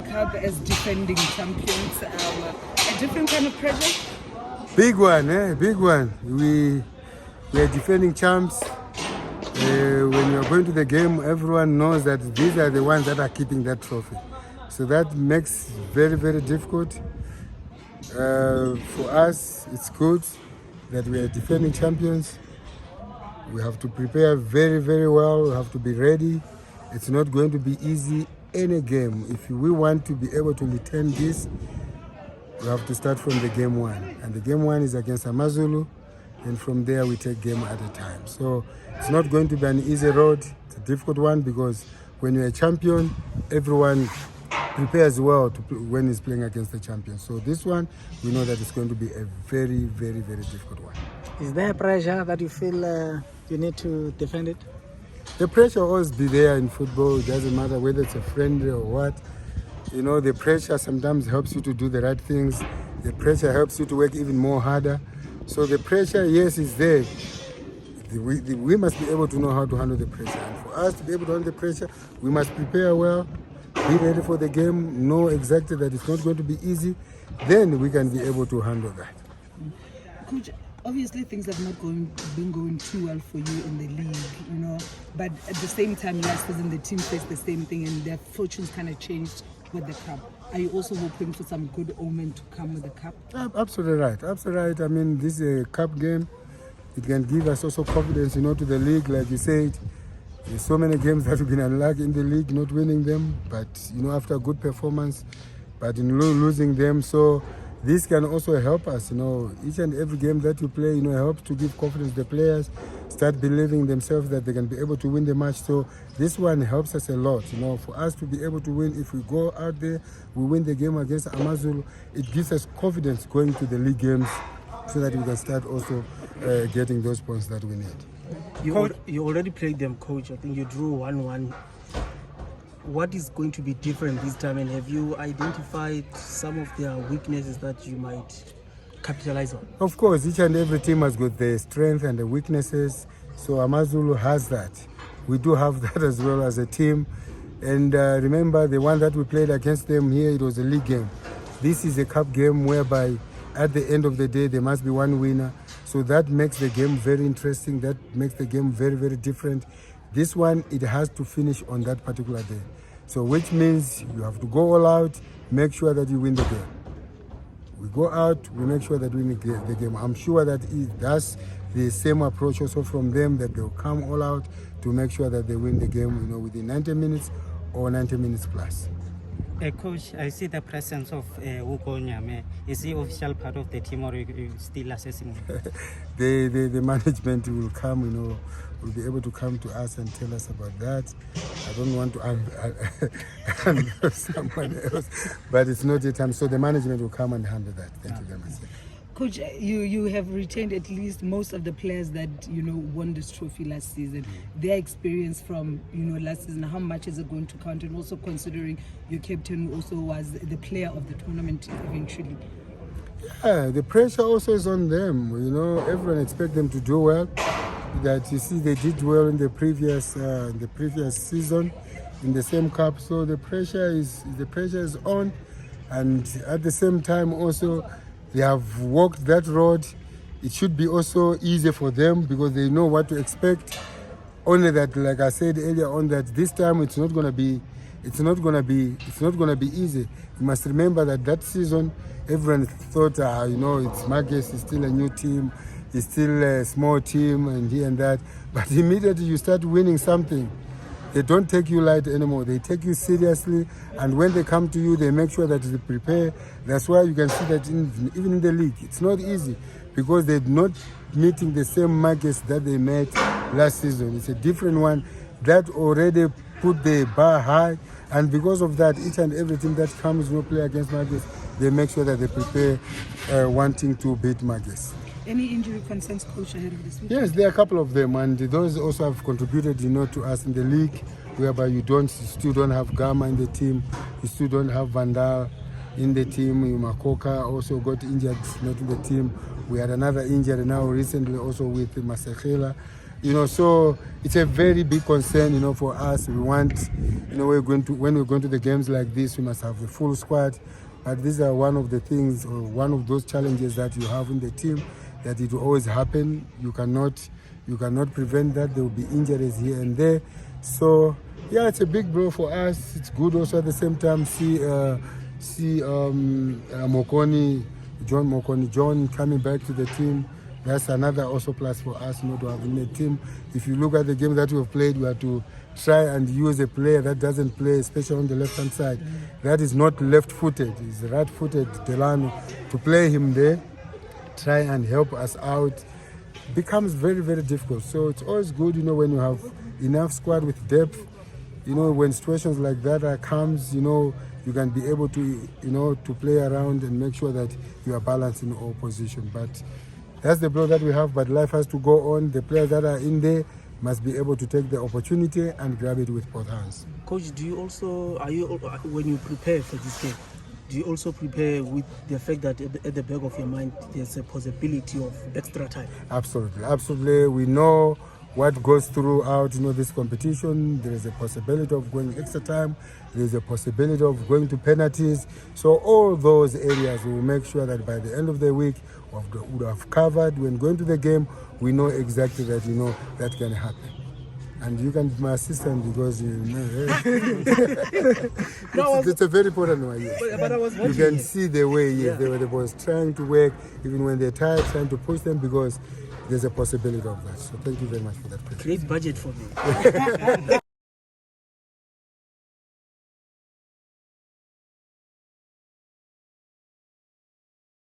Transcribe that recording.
Cup as defending champions? A different kind of pressure? Big one, big one. We are defending champs. When you're going to the game, everyone knows that these are the ones that are keeping that trophy. So that makes very, very difficult. For us, it's good that we are defending champions. We have to prepare very, very well. We have to be ready. It's not going to be easy any game. If we want to be able to retain this, we have to start from the game one. And the game one is against Amazulu. And from there, we take game at a time. So it's not going to be an easy road. It's a difficult one because when you're a champion, everyone prepares well when he's playing against the champion. So this one, we know that it's going to be a very, very, very difficult one. Is there pressure that you feel you need to defend it? The pressure will always be there in football. It doesn't matter whether it's a friendly or what. You know, the pressure sometimes helps you to do the right things. The pressure helps you to work even more harder. So the pressure, yes, is there. We must be able to know how to handle the pressure. And for us to be able to handle the pressure, we must prepare well, be ready for the game, know exactly that it's not going to be easy. Then we can be able to handle that. Coach, obviously things have not been going too well for you in the league, you know. But at the same time, last season the team faced the same thing and their fortunes kind of changed with the cup. Are you also hoping for some good omen to come with the cup? Absolutely right. Absolutely right. I mean, this is a cup game. It can give us also confidence, you know, to the league. Like you said, there's so many games that we've been unlucky in the league, not winning them. But, you know, after a good performance, but in losing them. So this can also help us, you know. Each and every game that you play, you know, helps to give confidence to the players, start believing themselves that they can be able to win the match. So this one helps us a lot, you know, for us to be able to win. If we go out there, we win the game against Amazulu, it gives us confidence going to the league games so that we can start also getting those points that we need. You already played them, Coach. I think you drew 1-1. What is going to be different this time, and have you identified some of their weaknesses that you might capitalize on? Of course, each and every team has got their strength and the weaknesses. So Amazulu has that. We do have that as well as a team. And remember, the one that we played against them here, it was a league game. This is a cup game whereby at the end of the day, there must be one winner. So that makes the game very interesting. That makes the game very, very different. This one, it has to finish on that particular day. So which means you have to go all out, make sure that you win the game. We go out, we make sure that we win the game. I'm sure that that's the same approach also from them, that they'll come all out to make sure that they win the game, you know, within 90 minutes or 90 minutes plus. Coach, I see the presence of Wuko Nyame. Is he official part of the team or are you still assessing him? The management will come, you know, will be able to come to us and tell us about that. I don't want to handle someone else, but it's not the time. So the management will come and handle that. Thank you very much. Coach, you have retained at least most of the players that, you know, won this trophy last season. Their experience from, you know, last season, how much is it going to count? And also considering your captain also was the player of the tournament eventually. Yeah, the pressure also is on them. You know, everyone expects them to do well. That you see, they did well in the previous season in the same cup. So the pressure is on, and at the same time also they have walked that road. It should be also easy for them because they know what to expect. Only that, like I said earlier on, that this time it's not gonna be easy. You must remember that season everyone thought, you know, it's Magesi, it's still a new team, it's still a small team and here and that. But immediately you start winning something, they don't take you light anymore. They take you seriously, and when they come to you, they make sure that they prepare. That's why you can see that even in the league, it's not easy because they're not meeting the same markets that they met last season. It's a different one that already put the bar high, and because of that, each and every team that comes to play against Magesi, they make sure that they prepare wanting to beat Magesi. Any injury concerns, Coach, ahead of this week? Yes, there are a couple of them, and those also have contributed, you know, to us in the league, whereby you still don't have Gama in the team, you still don't have Vandal in the team. Makoka also got injured, not in the team. We had another injury now recently also with Masekhela. You know, so it's a very big concern, you know, for us. We want, you know, when we're going to the games like this, we must have a full squad. But these are one of the things, or one of those challenges that you have in the team, that it will always happen. You cannot prevent that. There will be injuries here and there. So yeah, it's a big blow for us. It's good also at the same time see John coming back to the team. That's another also plus for us, you know, to have in the team. If you look at the game that we have played, we have to try and use a player that doesn't play, especially on the left-hand side. That is not left-footed, he's right-footed, Delano. To play him there, try and help us out, becomes very, very difficult. So it's always good, you know, when you have enough squad with depth, you know, when situations like that comes, you know, you can be able to, you know, to play around and make sure that you are balanced in all positions. But that's the blow that we have, but life has to go on. The players that are in there must be able to take the opportunity and grab it with both hands. Coach, when you prepare for this game, do you also prepare with the fact that at the back of your mind there's a possibility of extra time? Absolutely, absolutely. We know what goes throughout, you know, this competition. There is a possibility of going extra time. There is a possibility of going to penalties. So all those areas, we will make sure that by the end of the week, we would have covered. When going to the game, we know exactly that, you know, that can happen. And you can be my assistant because, you know, it's a very important one. Yes. But I was You watching can it. see the way, yes, the boys trying to work, even when they're tired, trying to push them, because there's a possibility of that. So thank you very much for that question. Great budget for me.